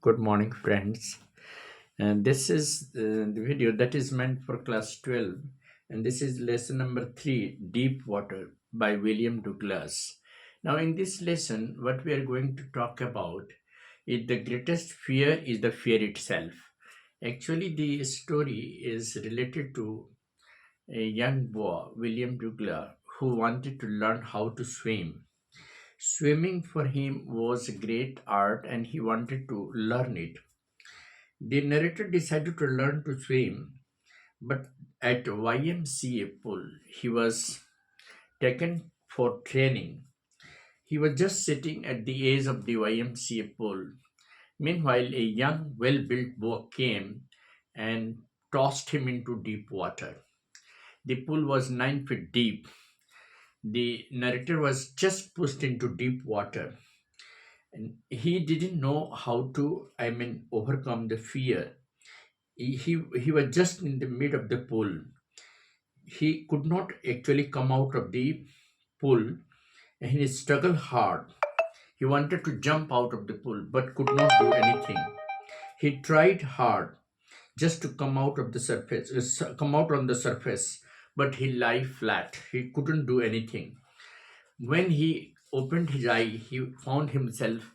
Good morning, friends. And this is the video that is meant for class 12. And this is lesson number 3, Deep Water by William Douglas. Now, in this lesson, what we are going to talk about is the greatest fear is the fear itself. Actually, the story is related to a young boy, William Douglas, who wanted to learn how to swim. Swimming for him was a great art and he wanted to learn it. The narrator decided to learn to swim, but at YMCA pool, he was taken for training. He was just sitting at the edge of the YMCA pool. Meanwhile, a young, well built boy came and tossed him into deep water. The pool was 9 feet deep. The narrator was just pushed into deep water and he didn't know how to, overcome the fear. He was just in the mid of the pool. He could not actually come out of the pool and he struggled hard. He wanted to jump out of the pool but could not do anything. He tried hard just to come out of the surface, come out on the surface, but he lay flat. He couldn't do anything. When he opened his eye, he found himself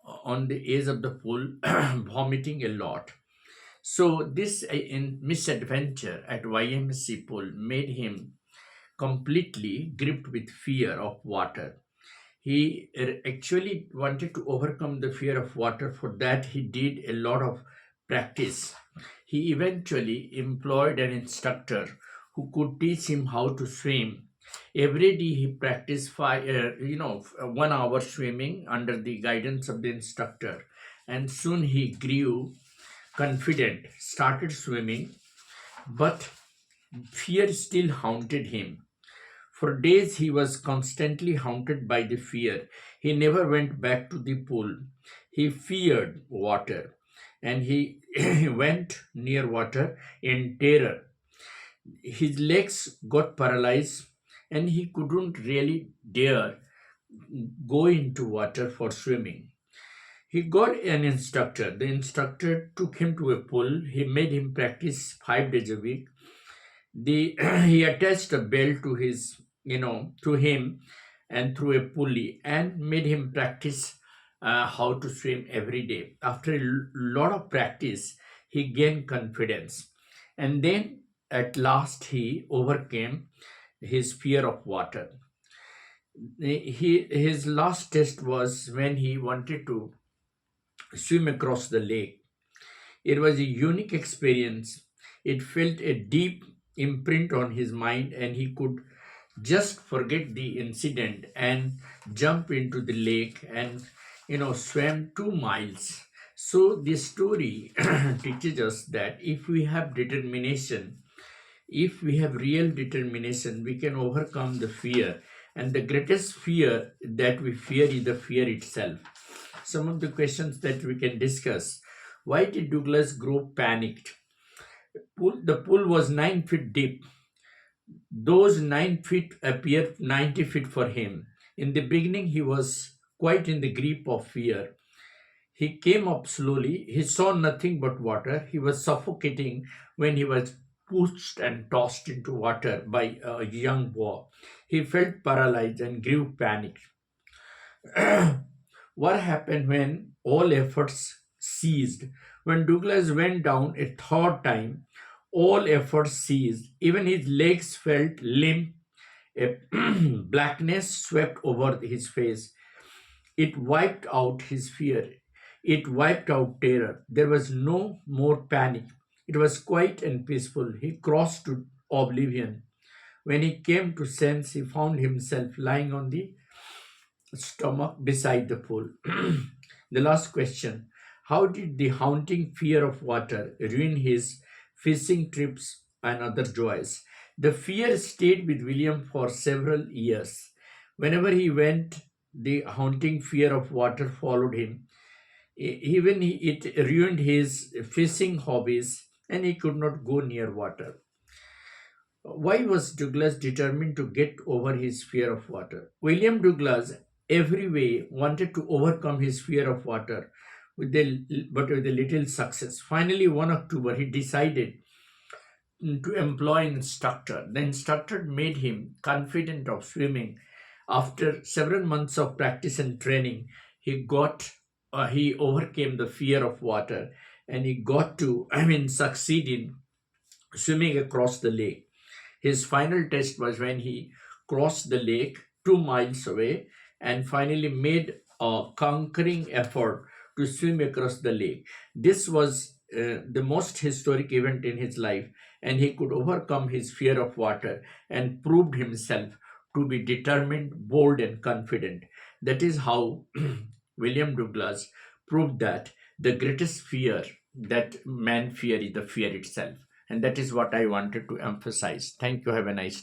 on the edge of the pool, vomiting a lot. So this misadventure at YMC pool made him completely gripped with fear of water. He actually wanted to overcome the fear of water. For that, he did a lot of practice. He eventually employed an instructor who could teach him how to swim. Every day he practiced 1 hour swimming under the guidance of the instructor, and soon he grew confident, started swimming, but fear still haunted him. For days he was constantly haunted by the fear. He never went back to the pool. He feared water and he went near water in terror. His legs got paralyzed and he couldn't really dare go into water for swimming. He got an instructor. The instructor took him to a pool. He made him practice 5 days a week. He attached a belt to to him and through a pulley and made him practice how to swim every day. After a lot of practice, he gained confidence, and then at last he overcame his fear of water. His last test was when he wanted to swim across the lake. It was a unique experience. It felt a deep imprint on his mind, and he could just forget the incident and jump into the lake and swam 2 miles. So this story teaches us that if we have determination, if we have real determination, we can overcome the fear. And the greatest fear that we fear is the fear itself. Some of the questions that we can discuss. Why did Douglas grow panicked? The pool was 9 feet deep. Those 9 feet appeared 90 feet for him. In the beginning, he was quite in the grip of fear. He came up slowly. He saw nothing but water. He was suffocating when he was pushed and tossed into water by a young boy. He felt paralyzed and grew panicked. What happened when all efforts ceased? When Douglas went down a third time, all efforts ceased. Even his legs felt limp. A blackness swept over his face. It wiped out his fear. It wiped out terror. There was no more panic. It was quiet and peaceful. He crossed to oblivion. When he came to sense, he found himself lying on the stomach beside the pool. The last question. How did the haunting fear of water ruin his fishing trips and other joys? The fear stayed with William for several years. Whenever he went, the haunting fear of water followed him. It ruined his fishing hobbies and he could not go near water. Why was Douglas determined to get over his fear of water? William Douglas every way wanted to overcome his fear of water. with a little success. Finally, one October, he decided to employ an instructor. The instructor made him confident of swimming. After several months of practice and training, he overcame the fear of water, and he got to succeed in swimming across the lake. His final test was when he crossed the lake 2 miles away and finally made a conquering effort to swim across the lake. This was the most historic event in his life, and he could overcome his fear of water and proved himself to be determined, bold, and confident. That is how William Douglas proved that the greatest fear that man fear is the fear itself. And that is what I wanted to emphasize. Thank you. Have a nice